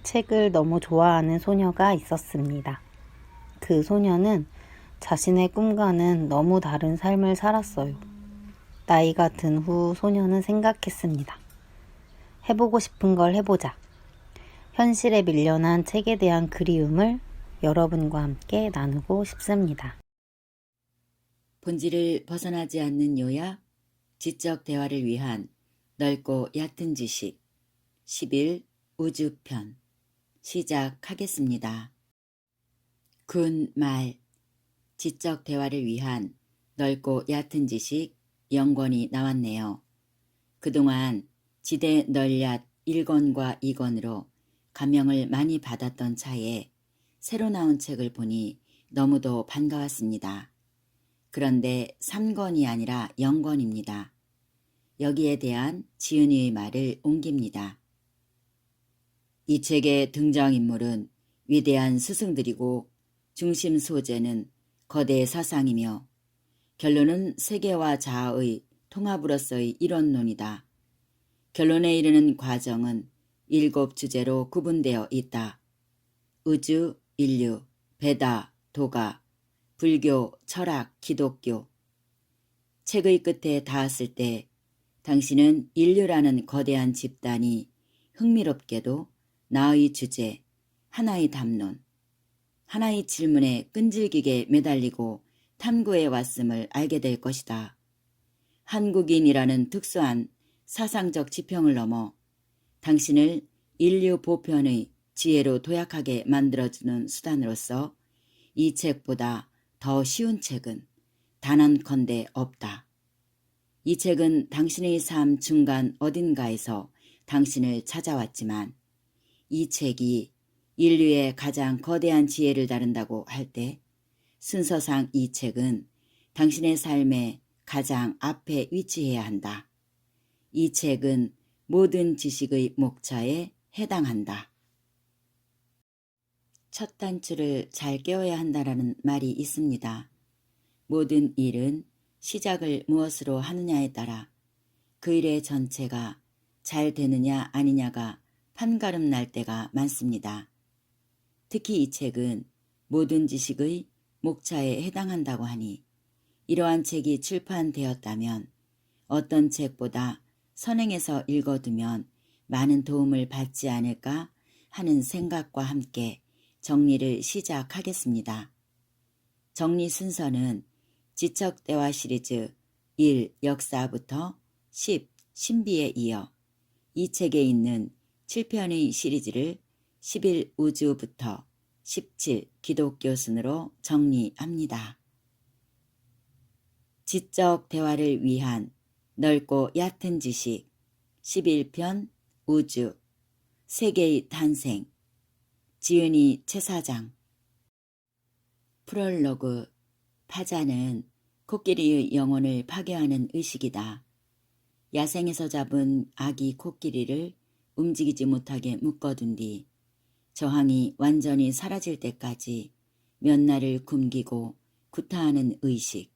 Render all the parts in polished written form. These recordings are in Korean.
책을 너무 좋아하는 소녀가 있었습니다. 그 소녀는 자신의 꿈과는 너무 다른 삶을 살았어요. 나이가 든 후 소녀는 생각했습니다. 해보고 싶은 걸 해보자. 현실에 밀려난 책에 대한 그리움을 여러분과 함께 나누고 싶습니다. 본질을 벗어나지 않는 요약, 지적 대화를 위한 넓고 얕은 지식, 10일 우주편 시작하겠습니다. 군 말, 지적 대화를 위한 넓고 얕은 지식 영권이 나왔네요. 그동안 지대 널얕 1권과 2권으로 감명을 많이 받았던 차에 새로 나온 책을 보니 너무도 반가웠습니다. 그런데 3권이 아니라 0권입니다. 여기에 대한 지은이의 말을 옮깁니다. 이 책의 등장인물은 위대한 스승들이고 중심 소재는 거대 사상이며 결론은 세계와 자아의 통합으로서의 이론론이다. 결론에 이르는 과정은 7주제로 구분되어 있다. 우주, 인류, 배다, 도가, 불교, 철학, 기독교. 책의 끝에 닿았을 때 당신은 인류라는 거대한 집단이 흥미롭게도 나의 주제, 하나의 담론, 하나의 질문에 끈질기게 매달리고 탐구해 왔음을 알게 될 것이다. 한국인이라는 특수한 사상적 지평을 넘어 당신을 인류 보편의 지혜로 도약하게 만들어주는 수단으로서 이 책보다 더 쉬운 책은 단언컨대 없다. 이 책은 당신의 삶 중간 어딘가에서 당신을 찾아왔지만 이 책이 인류의 가장 거대한 지혜를 다룬다고 할 때 순서상 이 책은 당신의 삶의 가장 앞에 위치해야 한다. 이 책은 모든 지식의 목차에 해당한다. 첫 단추를 잘 꿰어야 한다라는 말이 있습니다. 모든 일은 시작을 무엇으로 하느냐에 따라 그 일의 전체가 잘 되느냐 아니냐가 판가름 날 때가 많습니다. 특히 이 책은 모든 지식의 목차에 해당한다고 하니 이러한 책이 출판되었다면 어떤 책보다 선행해서 읽어두면 많은 도움을 받지 않을까 하는 생각과 함께 정리를 시작하겠습니다. 정리 순서는 지적 대화 시리즈 1. 역사부터 10. 신비에 이어 이 책에 있는 7편의 시리즈를 11 우주부터 17 기독교 순으로 정리합니다. 지적 대화를 위한 넓고 얕은 지식 11편 우주 세계의 탄생 지은이 최사장 프롤로그 파자는 코끼리의 영혼을 파괴하는 의식이다. 야생에서 잡은 아기 코끼리를 움직이지 못하게 묶어둔 뒤 저항이 완전히 사라질 때까지 몇 날을 굶기고 구타하는 의식.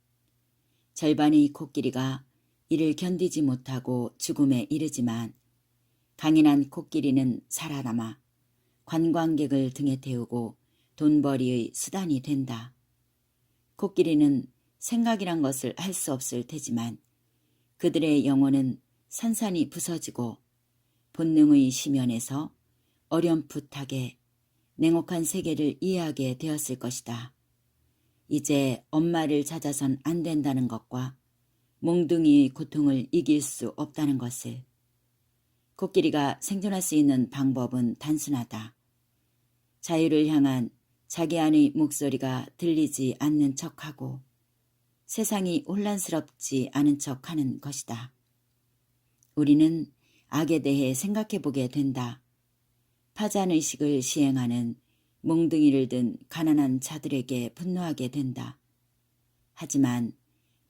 절반의 코끼리가 이를 견디지 못하고 죽음에 이르지만 강인한 코끼리는 살아남아 관광객을 등에 태우고 돈벌이의 수단이 된다. 코끼리는 생각이란 것을 할 수 없을 테지만 그들의 영혼은 산산이 부서지고 본능의 심연에서 어렴풋하게 냉혹한 세계를 이해하게 되었을 것이다. 이제 엄마를 찾아선 안 된다는 것과 몽둥이의 고통을 이길 수 없다는 것을. 코끼리가 생존할 수 있는 방법은 단순하다. 자유를 향한 자기 안의 목소리가 들리지 않는 척하고 세상이 혼란스럽지 않은 척하는 것이다. 우리는 악에 대해 생각해보게 된다. 파잔의식을 시행하는 몽둥이를 든 가난한 자들에게 분노하게 된다. 하지만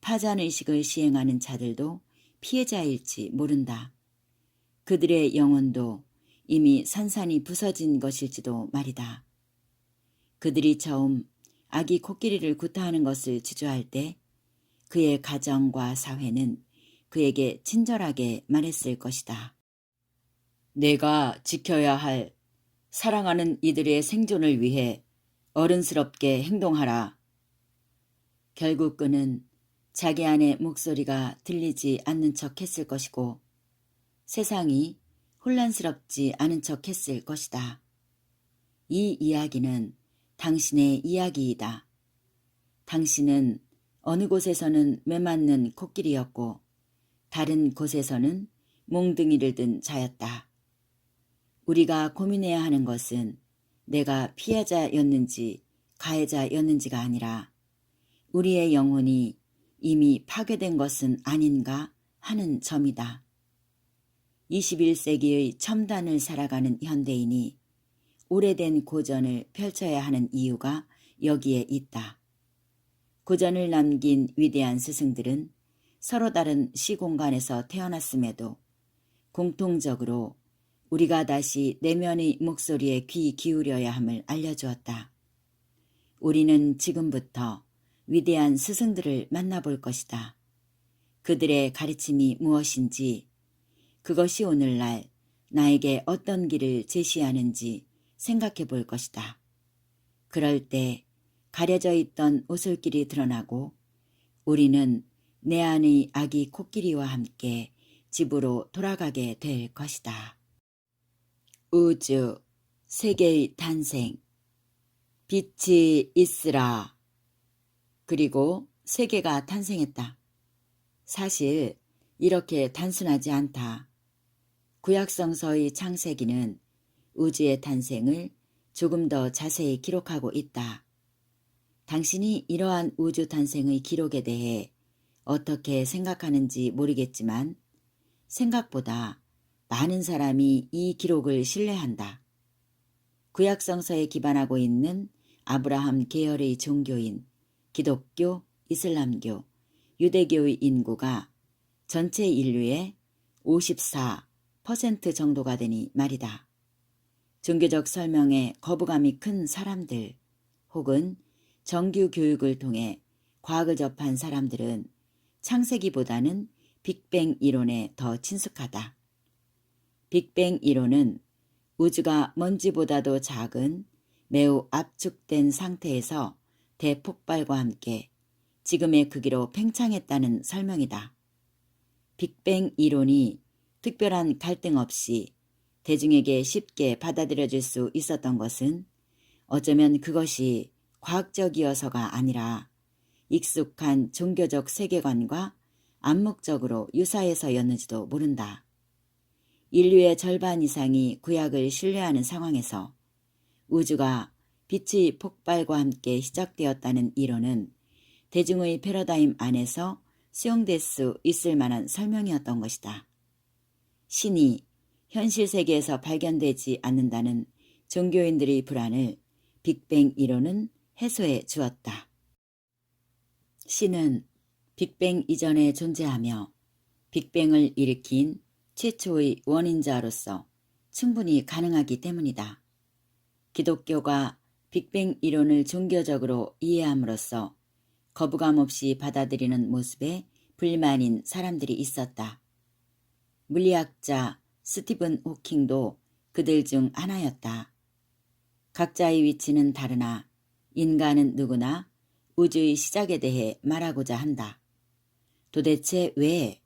파잔의식을 시행하는 자들도 피해자일지 모른다. 그들의 영혼도 이미 산산이 부서진 것일지도 말이다. 그들이 처음 아기 코끼리를 구타하는 것을 지조할 때 그의 가정과 사회는 그에게 친절하게 말했을 것이다. 내가 지켜야 할 사랑하는 이들의 생존을 위해 어른스럽게 행동하라. 결국 그는 자기 안의 목소리가 들리지 않는 척 했을 것이고 세상이 혼란스럽지 않은 척 했을 것이다. 이 이야기는 당신의 이야기이다. 당신은 어느 곳에서는 메맞는 코끼리였고 다른 곳에서는 몽둥이를 든 자였다. 우리가 고민해야 하는 것은 내가 피해자였는지 가해자였는지가 아니라 우리의 영혼이 이미 파괴된 것은 아닌가 하는 점이다. 21세기의 첨단을 살아가는 현대인이 오래된 고전을 펼쳐야 하는 이유가 여기에 있다. 고전을 남긴 위대한 스승들은 서로 다른 시공간에서 태어났음에도 공통적으로 우리가 다시 내면의 목소리에 귀 기울여야 함을 알려주었다. 우리는 지금부터 위대한 스승들을 만나볼 것이다. 그들의 가르침이 무엇인지, 그것이 오늘날 나에게 어떤 길을 제시하는지 생각해 볼 것이다. 그럴 때 가려져 있던 오솔길이 드러나고 우리는 내 안의 아기 코끼리와 함께 집으로 돌아가게 될 것이다. 우주, 세계의 탄생, 빛이 있으라. 그리고 세계가 탄생했다. 사실 이렇게 단순하지 않다. 구약성서의 창세기는 우주의 탄생을 조금 더 자세히 기록하고 있다. 당신이 이러한 우주 탄생의 기록에 대해 어떻게 생각하는지 모르겠지만 생각보다 많은 사람이 이 기록을 신뢰한다. 구약성서에 기반하고 있는 아브라함 계열의 종교인 기독교, 이슬람교, 유대교의 인구가 전체 인류의 54% 정도가 되니 말이다. 종교적 설명에 거부감이 큰 사람들 혹은 정규 교육을 통해 과학을 접한 사람들은 창세기보다는 빅뱅 이론에 더 친숙하다. 빅뱅 이론은 우주가 먼지보다도 작은 매우 압축된 상태에서 대폭발과 함께 지금의 크기로 팽창했다는 설명이다. 빅뱅 이론이 특별한 갈등 없이 대중에게 쉽게 받아들여질 수 있었던 것은 어쩌면 그것이 과학적이어서가 아니라 익숙한 종교적 세계관과 암묵적으로 유사해서였는지도 모른다. 인류의 절반 이상이 구약을 신뢰하는 상황에서 우주가 빛의 폭발과 함께 시작되었다는 이론은 대중의 패러다임 안에서 수용될 수 있을 만한 설명이었던 것이다. 신이 현실 세계에서 발견되지 않는다는 종교인들의 불안을 빅뱅 이론은 해소해 주었다. 신은 빅뱅 이전에 존재하며 빅뱅을 일으킨 최초의 원인자로서 충분히 가능하기 때문이다. 기독교가 빅뱅 이론을 종교적으로 이해함으로써 거부감 없이 받아들이는 모습에 불만인 사람들이 있었다. 물리학자 스티븐 호킹도 그들 중 하나였다. 각자의 위치는 다르나 인간은 누구나 우주의 시작에 대해 말하고자 한다. 도대체 왜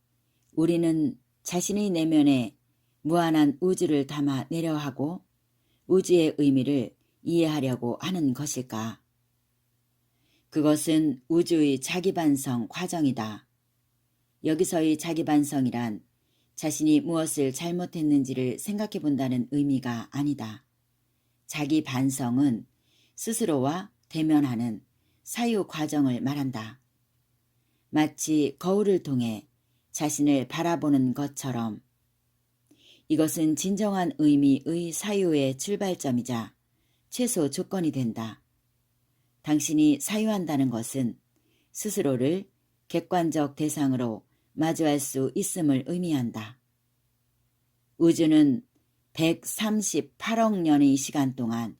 우리는 자신의 내면에 무한한 우주를 담아내려 하고 우주의 의미를 이해하려고 하는 것일까? 그것은 우주의 자기반성 과정이다. 여기서의 자기반성이란 자신이 무엇을 잘못했는지를 생각해 본다는 의미가 아니다. 자기반성은 스스로와 대면하는 사유 과정을 말한다. 마치 거울을 통해 자신을 바라보는 것처럼 이것은 진정한 의미의 사유의 출발점이자 최소 조건이 된다. 당신이 사유한다는 것은 스스로를 객관적 대상으로 마주할 수 있음을 의미한다. 우주는 138억 년의 시간 동안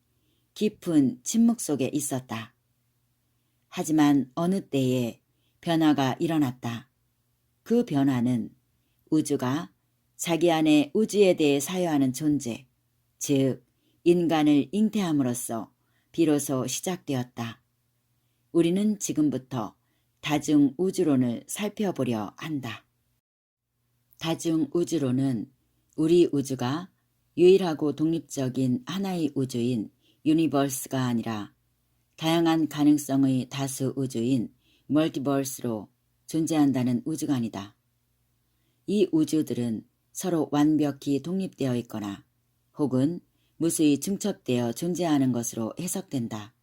깊은 침묵 속에 있었다. 하지만 어느 때에 변화가 일어났다. 그 변화는 우주가 자기 안에 우주에 대해 사유하는 존재, 즉 인간을 잉태함으로써 비로소 시작되었다. 우리는 지금부터 다중우주론을 살펴보려 한다. 다중우주론은 우리 우주가 유일하고 독립적인 하나의 우주인 유니버스가 아니라 다양한 가능성의 다수 우주인 멀티버스로 존재한다는 우주관이다. 이 우주들은 서로 완벽히 독립되어 있거나 혹은 무수히 중첩되어 존재하는 것으로 해석된다.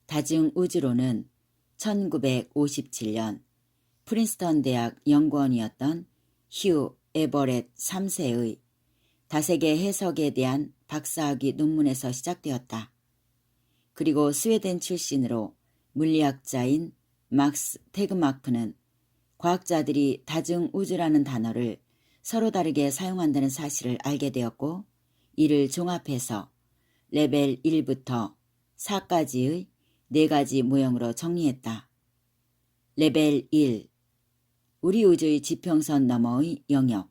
다중우주론은 1957년 프린스턴 대학 연구원이었던 휴 에버렛 3세의 다세계 해석에 대한 박사학위 논문에서 시작되었다. 그리고 스웨덴 출신으로 물리학자인 막스 테그마크는 과학자들이 다중우주라는 단어를 서로 다르게 사용한다는 사실을 알게 되었고 이를 종합해서 레벨 1부터 4까지의 4가지 모형으로 정리했다. 레벨 1. 우리 우주의 지평선 너머의 영역.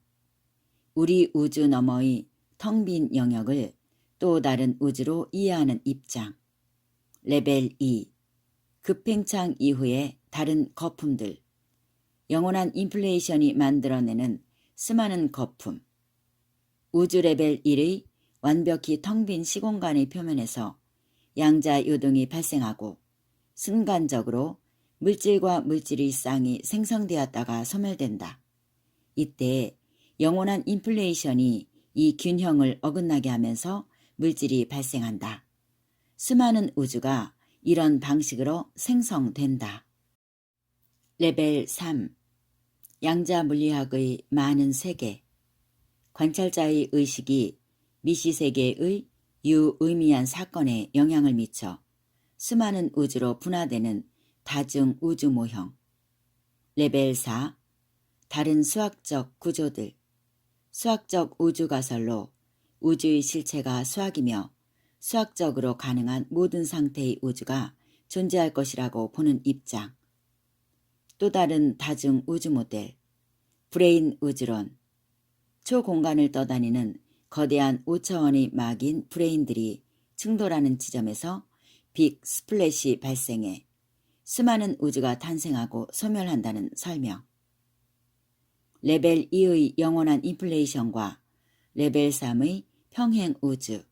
우리 우주 너머의 텅 빈 영역을 또 다른 우주로 이해하는 입장. 레벨 2. 급팽창 이후의 다른 거품들. 영원한 인플레이션이 만들어내는 수많은 거품. 우주 레벨 1의 완벽히 텅 빈 시공간의 표면에서 양자 요동이 발생하고 순간적으로 물질과 물질의 쌍이 생성되었다가 소멸된다. 이때 영원한 인플레이션이 이 균형을 어긋나게 하면서 물질이 발생한다. 수많은 우주가 이런 방식으로 생성된다. 레벨 3. 양자 물리학의 많은 세계. 관찰자의 의식이 미시세계의 유의미한 사건에 영향을 미쳐 수많은 우주로 분화되는 다중 우주 모형. 레벨 4. 다른 수학적 구조들. 수학적 우주 가설로 우주의 실체가 수학이며 수학적으로 가능한 모든 상태의 우주가 존재할 것이라고 보는 입장. 또 다른 다중 우주 모델. 브레인 우주론. 초공간을 떠다니는 거대한 5차원의 막인 브레인들이 충돌하는 지점에서 빅 스플래시 발생해 수많은 우주가 탄생하고 소멸한다는 설명. 레벨 2의 영원한 인플레이션과 레벨 3의 평행 우주,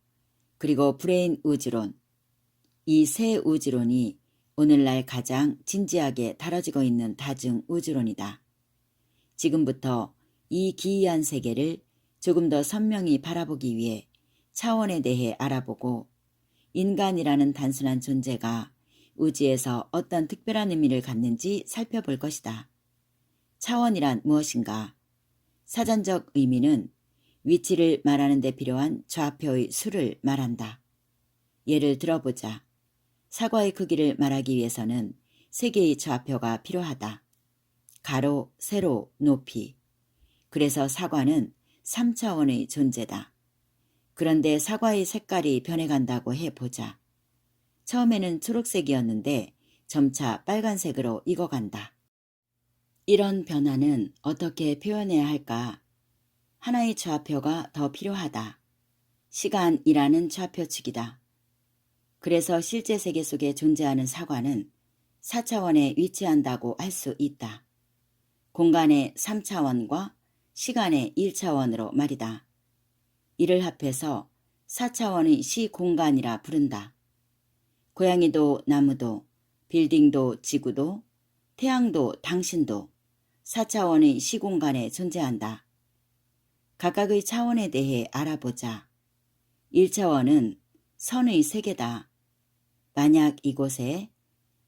그리고 브레인 우주론. 이 세 우주론이 오늘날 가장 진지하게 다뤄지고 있는 다중 우주론이다. 지금부터 이 기이한 세계를 조금 더 선명히 바라보기 위해 차원에 대해 알아보고 인간이라는 단순한 존재가 우주에서 어떤 특별한 의미를 갖는지 살펴볼 것이다. 차원이란 무엇인가? 사전적 의미는 위치를 말하는 데 필요한 좌표의 수를 말한다. 예를 들어보자. 사과의 크기를 말하기 위해서는 3개의 좌표가 필요하다. 가로, 세로, 높이. 그래서 사과는 3차원의 존재다. 그런데 사과의 색깔이 변해간다고 해보자. 처음에는 초록색이었는데 점차 빨간색으로 익어간다. 이런 변화는 어떻게 표현해야 할까? 하나의 좌표가 더 필요하다. 시간이라는 좌표축이다. 그래서 실제 세계 속에 존재하는 사과는 4차원에 위치한다고 할 수 있다. 공간의 3차원과 시간의 1차원으로 말이다. 이를 합해서 4차원의 시공간이라 부른다. 고양이도 나무도 빌딩도 지구도 태양도 당신도 4차원의 시공간에 존재한다. 각각의 차원에 대해 알아보자. 1차원은 선의 세계다. 만약 이곳에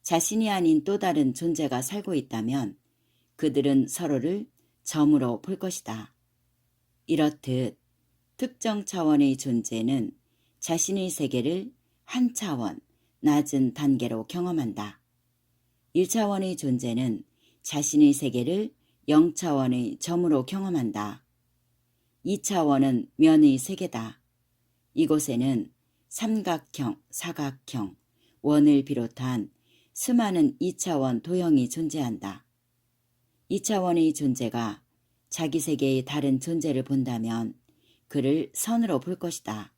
자신이 아닌 또 다른 존재가 살고 있다면 그들은 서로를 점으로 볼 것이다. 이렇듯 특정 차원의 존재는 자신의 세계를 한 차원, 낮은 단계로 경험한다. 1차원의 존재는 자신의 세계를 0차원의 점으로 경험한다. 2차원은 면의 세계다. 이곳에는 삼각형, 사각형, 원을 비롯한 수많은 2차원 도형이 존재한다. 2차원의 존재가 자기 세계의 다른 존재를 본다면 그를 선으로 볼 것이다.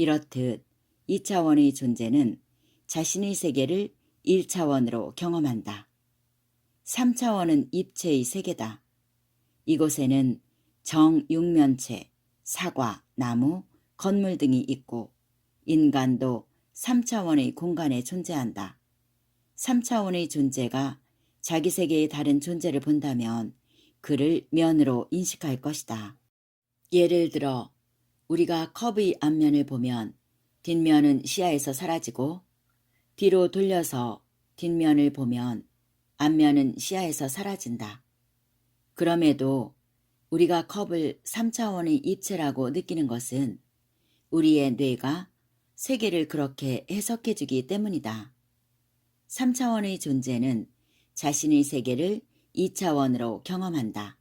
이렇듯 2차원의 존재는 자신의 세계를 1차원으로 경험한다. 3차원은 입체의 세계다. 이곳에는 정, 육면체, 사과, 나무, 건물 등이 있고 인간도 3차원의 공간에 존재한다. 3차원의 존재가 자기 세계의 다른 존재를 본다면 그를 면으로 인식할 것이다. 예를 들어 우리가 컵의 앞면을 보면 뒷면은 시야에서 사라지고 뒤로 돌려서 뒷면을 보면 앞면은 시야에서 사라진다. 그럼에도 우리가 컵을 3차원의 입체라고 느끼는 것은 우리의 뇌가 세계를 그렇게 해석해주기 때문이다. 3차원의 존재는 자신의 세계를 2차원으로 경험한다.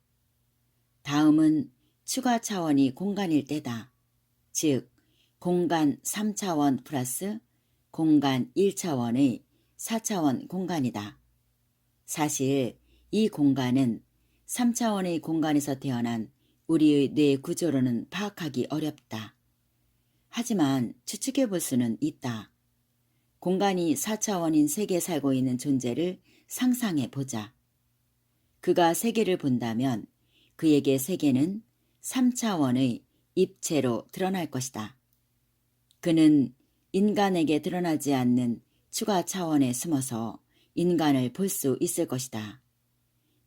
다음은 추가 차원이 공간일 때다. 즉, 공간 3차원 플러스 공간 1차원의 4차원 공간이다. 사실 이 공간은 3차원의 공간에서 태어난 우리의 뇌 구조로는 파악하기 어렵다. 하지만 추측해 볼 수는 있다. 공간이 4차원인 세계에 살고 있는 존재를 상상해 보자. 그가 세계를 본다면 그에게 세계는 3차원의 입체로 드러날 것이다. 그는 인간에게 드러나지 않는 추가 차원에 숨어서 인간을 볼 수 있을 것이다.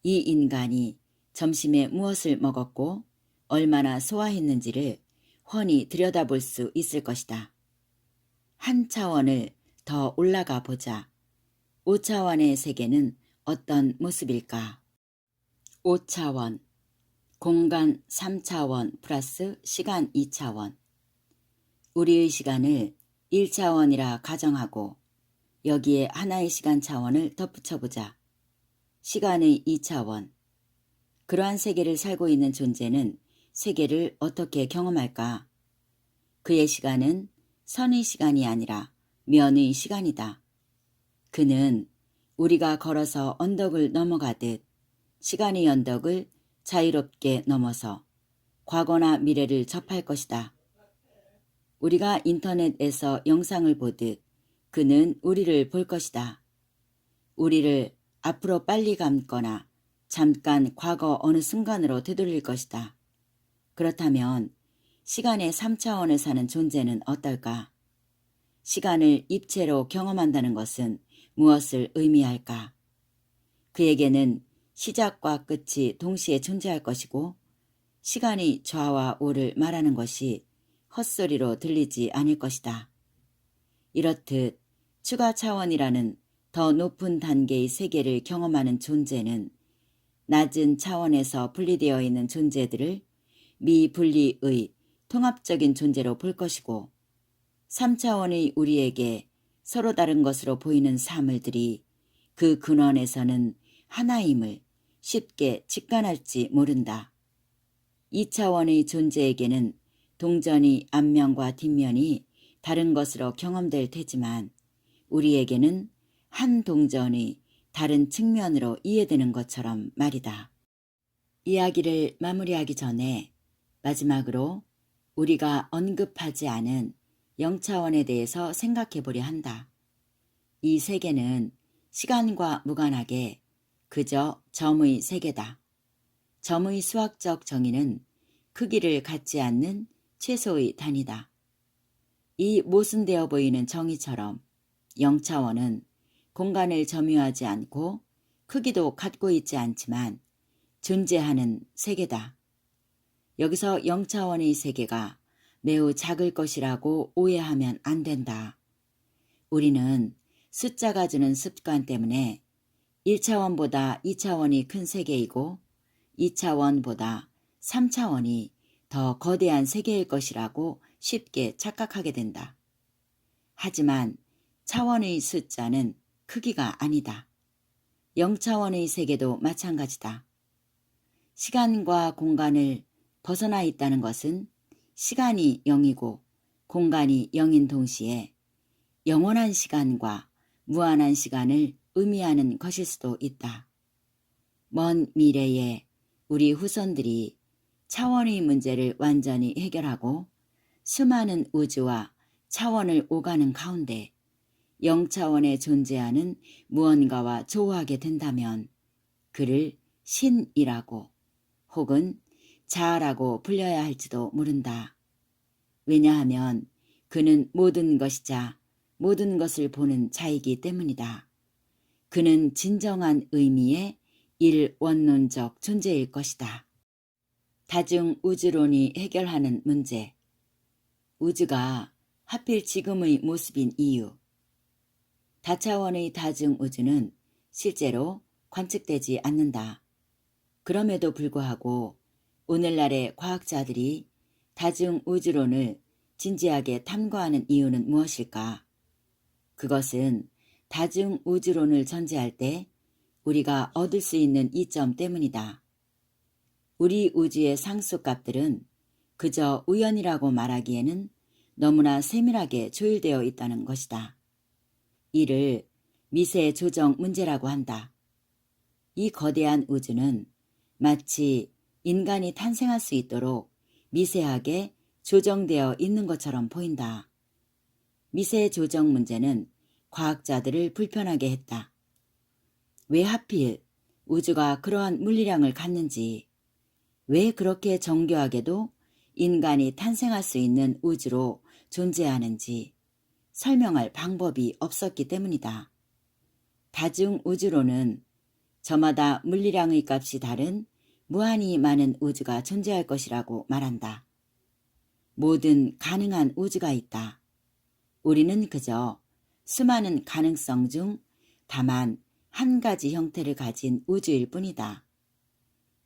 이 인간이 점심에 무엇을 먹었고 얼마나 소화했는지를 훤히 들여다볼 수 있을 것이다. 한 차원을 더 올라가 보자. 5차원의 세계는 어떤 모습일까? 5차원, 공간 3차원 플러스 시간 2차원. 우리의 시간을 1차원이라 가정하고 여기에 하나의 시간 차원을 덧붙여보자. 시간의 2차원. 그러한 세계를 살고 있는 존재는 세계를 어떻게 경험할까? 그의 시간은 선의 시간이 아니라 면의 시간이다. 그는 우리가 걸어서 언덕을 넘어가듯 시간의 언덕을 자유롭게 넘어서 과거나 미래를 접할 것이다. 우리가 인터넷에서 영상을 보듯 그는 우리를 볼 것이다. 우리를 앞으로 빨리 감거나 잠깐 과거 어느 순간으로 되돌릴 것이다. 그렇다면 시간의 3차원을 사는 존재는 어떨까? 시간을 입체로 경험한다는 것은 무엇을 의미할까? 그에게는 시작과 끝이 동시에 존재할 것이고 시간이 좌와 우를 말하는 것이 헛소리로 들리지 않을 것이다. 이렇듯 추가 차원이라는 더 높은 단계의 세계를 경험하는 존재는 낮은 차원에서 분리되어 있는 존재들을 미분리의 통합적인 존재로 볼 것이고 3차원의 우리에게 서로 다른 것으로 보이는 사물들이 그 근원에서는 하나임을 쉽게 직관할지 모른다. 2차원의 존재에게는 동전이 앞면과 뒷면이 다른 것으로 경험될 테지만 우리에게는 한 동전이 다른 측면으로 이해되는 것처럼 말이다. 이야기를 마무리하기 전에 마지막으로 우리가 언급하지 않은 0차원에 대해서 생각해 보려 한다. 이 세계는 시간과 무관하게 그저 점의 세계다. 점의 수학적 정의는 크기를 갖지 않는 최소의 단위다. 이 모순되어 보이는 정의처럼 0차원은 공간을 점유하지 않고 크기도 갖고 있지 않지만 존재하는 세계다. 여기서 0차원의 세계가 매우 작을 것이라고 오해하면 안 된다. 우리는 숫자가 주는 습관 때문에 1차원보다 2차원이 큰 세계이고 2차원보다 3차원이 더 거대한 세계일 것이라고 쉽게 착각하게 된다. 하지만 차원의 숫자는 크기가 아니다. 0차원의 세계도 마찬가지다. 시간과 공간을 벗어나 있다는 것은 시간이 0이고 공간이 0인 동시에 영원한 시간과 무한한 시간을 의미하는 것일 수도 있다. 먼 미래에 우리 후손들이 차원의 문제를 완전히 해결하고 수많은 우주와 차원을 오가는 가운데 0차원에 존재하는 무언가와 조우하게 된다면 그를 신이라고 혹은 자아라고 불려야 할지도 모른다. 왜냐하면 그는 모든 것이자 모든 것을 보는 자이기 때문이다. 그는 진정한 의미의 일원론적 존재일 것이다. 다중 우주론이 해결하는 문제. 우주가 하필 지금의 모습인 이유. 다차원의 다중 우주는 실제로 관측되지 않는다. 그럼에도 불구하고 오늘날의 과학자들이 다중 우주론을 진지하게 탐구하는 이유는 무엇일까? 그것은 다중 우주론을 전제할 때 우리가 얻을 수 있는 이점 때문이다. 우리 우주의 상수값들은 그저 우연이라고 말하기에는 너무나 세밀하게 조율되어 있다는 것이다. 이를 미세 조정 문제라고 한다. 이 거대한 우주는 마치 인간이 탄생할 수 있도록 미세하게 조정되어 있는 것처럼 보인다. 미세 조정 문제는 과학자들을 불편하게 했다. 왜 하필 우주가 그러한 물리량을 갖는지, 왜 그렇게 정교하게도 인간이 탄생할 수 있는 우주로 존재하는지 설명할 방법이 없었기 때문이다. 다중 우주로는 저마다 물리량의 값이 다른 무한히 많은 우주가 존재할 것이라고 말한다. 모든 가능한 우주가 있다. 우리는 그저 수많은 가능성 중 다만 한 가지 형태를 가진 우주일 뿐이다.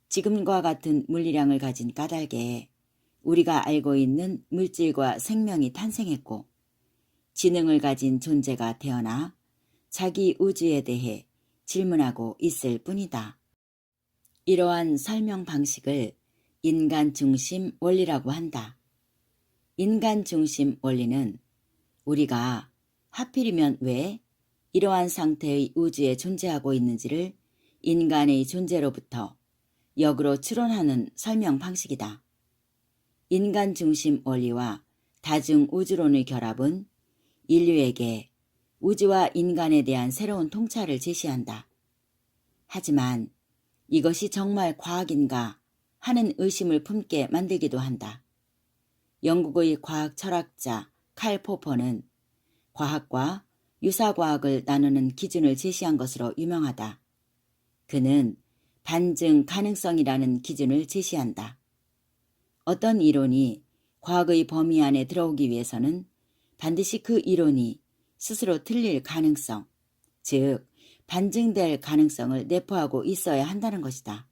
지금과 같은 물리량을 가진 까닭에 우리가 알고 있는 물질과 생명이 탄생했고 지능을 가진 존재가 태어나 자기 우주에 대해 질문하고 있을 뿐이다. 이러한 설명 방식을 인간 중심 원리라고 한다. 인간 중심 원리는 우리가 하필이면 왜 이러한 상태의 우주에 존재하고 있는지를 인간의 존재로부터 역으로 추론하는 설명 방식이다. 인간 중심 원리와 다중 우주론의 결합은 인류에게 우주와 인간에 대한 새로운 통찰을 제시한다. 하지만 이것이 정말 과학인가 하는 의심을 품게 만들기도 한다. 영국의 과학 철학자 칼 포퍼는 과학과 유사과학을 나누는 기준을 제시한 것으로 유명하다. 그는 반증 가능성이라는 기준을 제시한다. 어떤 이론이 과학의 범위 안에 들어오기 위해서는 반드시 그 이론이 스스로 틀릴 가능성, 즉 반증될 가능성을 내포하고 있어야 한다는 것이다.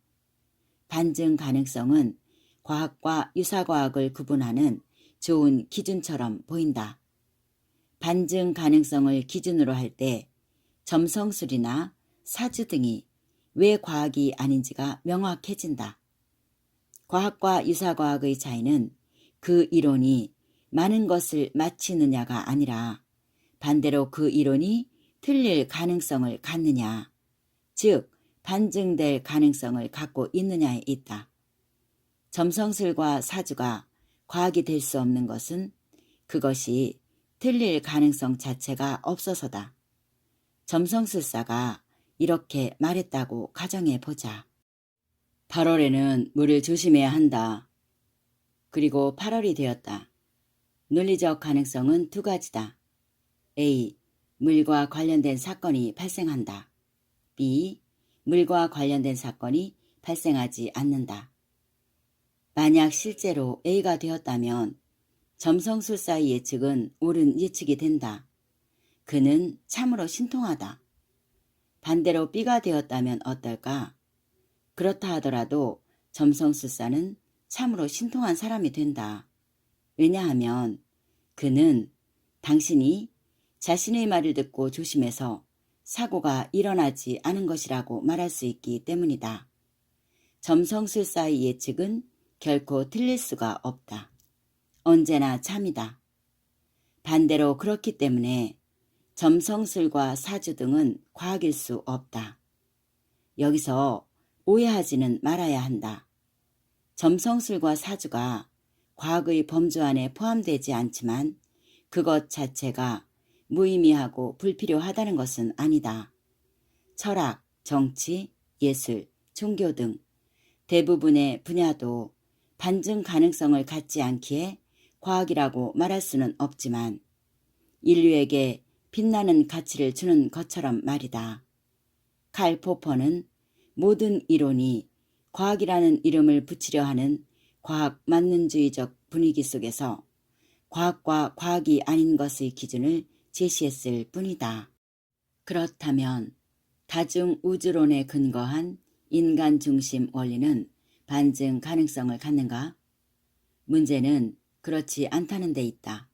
반증 가능성은 과학과 유사과학을 구분하는 좋은 기준처럼 보인다. 반증 가능성을 기준으로 할 때 점성술이나 사주 등이 왜 과학이 아닌지가 명확해진다. 과학과 유사과학의 차이는 그 이론이 많은 것을 맞히느냐가 아니라 반대로 그 이론이 틀릴 가능성을 갖느냐, 즉 반증될 가능성을 갖고 있느냐에 있다. 점성술과 사주가 과학이 될 수 없는 것은 그것이 틀릴 가능성 자체가 없어서다. 점성술사가 이렇게 말했다고 가정해 보자. 8월에는 물을 조심해야 한다. 그리고 8월이 되었다. 논리적 가능성은 두 가지다. A. 물과 관련된 사건이 발생한다. B. 물과 관련된 사건이 발생하지 않는다. 만약 실제로 A가 되었다면 점성술사의 예측은 옳은 예측이 된다. 그는 참으로 신통하다. 반대로 B가 되었다면 어떨까? 그렇다 하더라도 점성술사는 참으로 신통한 사람이 된다. 왜냐하면 그는 당신이 자신의 말을 듣고 조심해서 사고가 일어나지 않은 것이라고 말할 수 있기 때문이다. 점성술사의 예측은 결코 틀릴 수가 없다. 언제나 참이다. 반대로 그렇기 때문에 점성술과 사주 등은 과학일 수 없다. 여기서 오해하지는 말아야 한다. 점성술과 사주가 과학의 범주 안에 포함되지 않지만 그것 자체가 무의미하고 불필요하다는 것은 아니다. 철학, 정치, 예술, 종교 등 대부분의 분야도 반증 가능성을 갖지 않기에 과학이라고 말할 수는 없지만 인류에게 빛나는 가치를 주는 것처럼 말이다. 칼 포퍼는 모든 이론이 과학이라는 이름을 붙이려 하는 과학 만능주의적 분위기 속에서 과학과 과학이 아닌 것의 기준을 제시했을 뿐이다. 그렇다면 다중 우주론에 근거한 인간 중심 원리는 반증 가능성을 갖는가? 문제는 그렇지 않다는 데 있다.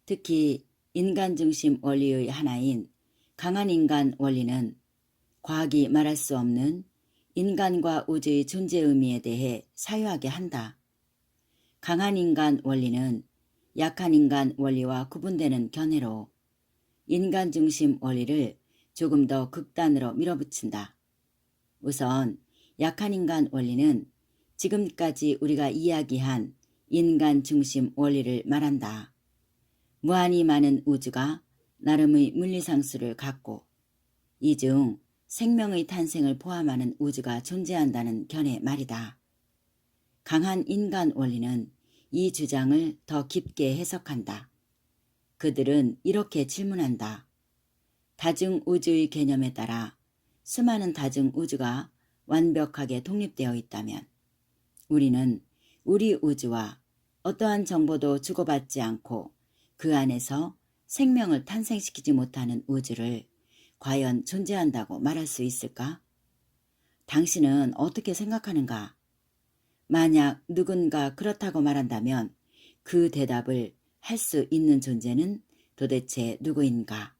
특히 인간 중심 원리의 하나인 강한 인간 원리는 과학이 말할 수 없는 인간과 우주의 존재 의미에 대해 사유하게 한다. 강한 인간 원리는 약한 인간 원리와 구분되는 견해로 인간 중심 원리를 조금 더 극단으로 밀어붙인다. 우선 약한 인간 원리는 지금까지 우리가 이야기한 인간 중심 원리를 말한다. 무한히 많은 우주가 나름의 물리상수를 갖고 이 중 생명의 탄생을 포함하는 우주가 존재한다는 견해 말이다. 강한 인간 원리는 이 주장을 더 깊게 해석한다. 그들은 이렇게 질문한다. 다중 우주의 개념에 따라 수많은 다중 우주가 완벽하게 독립되어 있다면 우리는 우리 우주와 어떠한 정보도 주고받지 않고 그 안에서 생명을 탄생시키지 못하는 우주를 과연 존재한다고 말할 수 있을까? 당신은 어떻게 생각하는가? 만약 누군가 그렇다고 말한다면 그 대답을 할 수 있는 존재는 도대체 누구인가?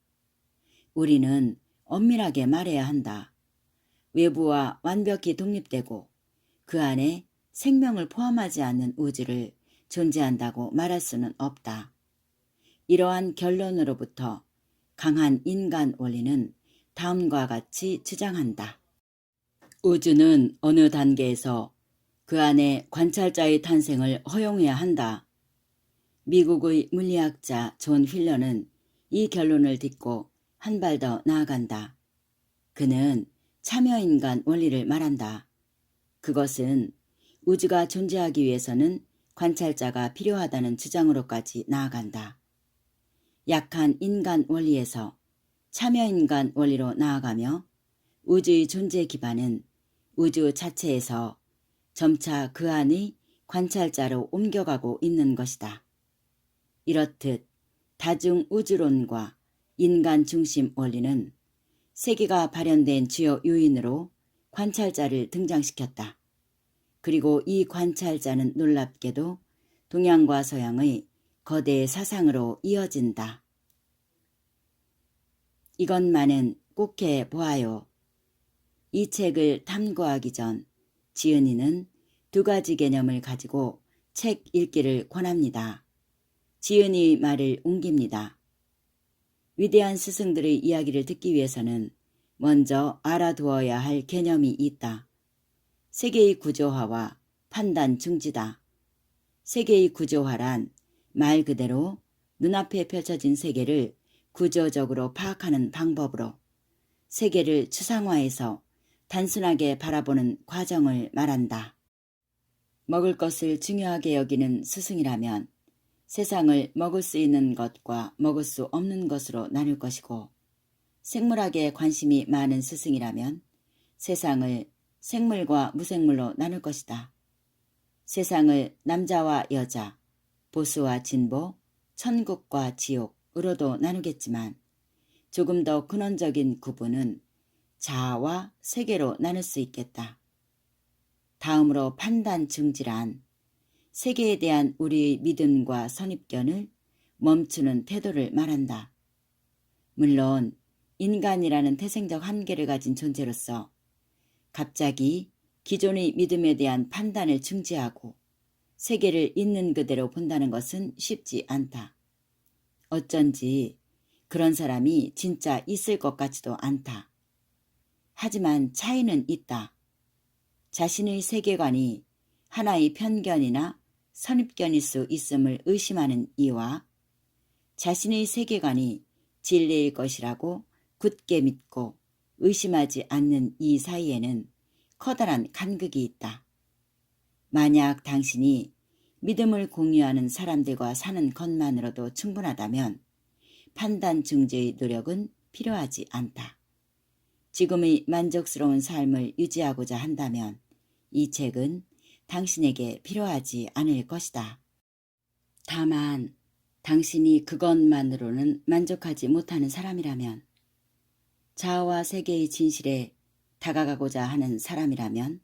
우리는 엄밀하게 말해야 한다. 외부와 완벽히 독립되고 그 안에 생명을 포함하지 않는 우주를 존재한다고 말할 수는 없다. 이러한 결론으로부터 강한 인간 원리는 다음과 같이 주장한다. 우주는 어느 단계에서 그 안에 관찰자의 탄생을 허용해야 한다. 미국의 물리학자 존 휠러는 이 결론을 딛고 한 발 더 나아간다. 그는 참여인간 원리를 말한다. 그것은 우주가 존재하기 위해서는 관찰자가 필요하다는 주장으로까지 나아간다. 약한 인간 원리에서 참여인간 원리로 나아가며 우주의 존재 기반은 우주 자체에서 점차 그 안의 관찰자로 옮겨가고 있는 것이다. 이렇듯 다중 우주론과 인간 중심 원리는 세계가 발현된 주요 요인으로 관찰자를 등장시켰다. 그리고 이 관찰자는 놀랍게도 동양과 서양의 거대 사상으로 이어진다. 이것만은 꼭 해보아요. 이 책을 탐구하기 전 지은이는 두 가지 개념을 가지고 책 읽기를 권합니다. 지은이의 말을 옮깁니다. 위대한 스승들의 이야기를 듣기 위해서는 먼저 알아두어야 할 개념이 있다. 세계의 구조화와 판단 중지다. 세계의 구조화란 말 그대로 눈앞에 펼쳐진 세계를 구조적으로 파악하는 방법으로 세계를 추상화해서 단순하게 바라보는 과정을 말한다. 먹을 것을 중요하게 여기는 스승이라면 세상을 먹을 수 있는 것과 먹을 수 없는 것으로 나눌 것이고 생물학에 관심이 많은 스승이라면 세상을 생물과 무생물로 나눌 것이다. 세상을 남자와 여자, 보수와 진보, 천국과 지옥으로도 나누겠지만 조금 더 근원적인 구분은 자아와 세계로 나눌 수 있겠다. 다음으로 판단 중지란 세계에 대한 우리의 믿음과 선입견을 멈추는 태도를 말한다. 물론 인간이라는 태생적 한계를 가진 존재로서 갑자기 기존의 믿음에 대한 판단을 중지하고 세계를 있는 그대로 본다는 것은 쉽지 않다. 어쩐지 그런 사람이 진짜 있을 것 같지도 않다. 하지만 차이는 있다. 자신의 세계관이 하나의 편견이나 선입견일 수 있음을 의심하는 이와 자신의 세계관이 진리일 것이라고 굳게 믿고 의심하지 않는 이 사이에는 커다란 간극이 있다. 만약 당신이 믿음을 공유하는 사람들과 사는 것만으로도 충분하다면 판단 중재의 노력은 필요하지 않다. 지금의 만족스러운 삶을 유지하고자 한다면 이 책은 당신에게 필요하지 않을 것이다. 다만 당신이 그것만으로는 만족하지 못하는 사람이라면, 자아와 세계의 진실에 다가가고자 하는 사람이라면,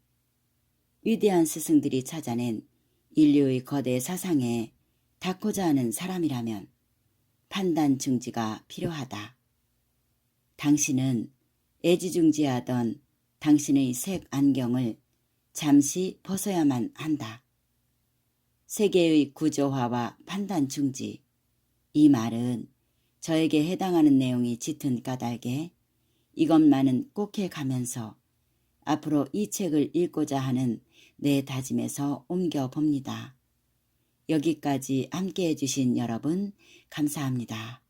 위대한 스승들이 찾아낸 인류의 거대 사상에 닿고자 하는 사람이라면 판단 중지가 필요하다. 당신은 애지중지하던 당신의 색 안경을 잠시 벗어야만 한다. 세계의 구조화와 판단 중지, 이 말은 저에게 해당하는 내용이 짙은 까닭에 이것만은 꼭 해가면서 앞으로 이 책을 읽고자 하는 내 다짐에서 옮겨봅니다. 여기까지 함께해 주신 여러분 감사합니다.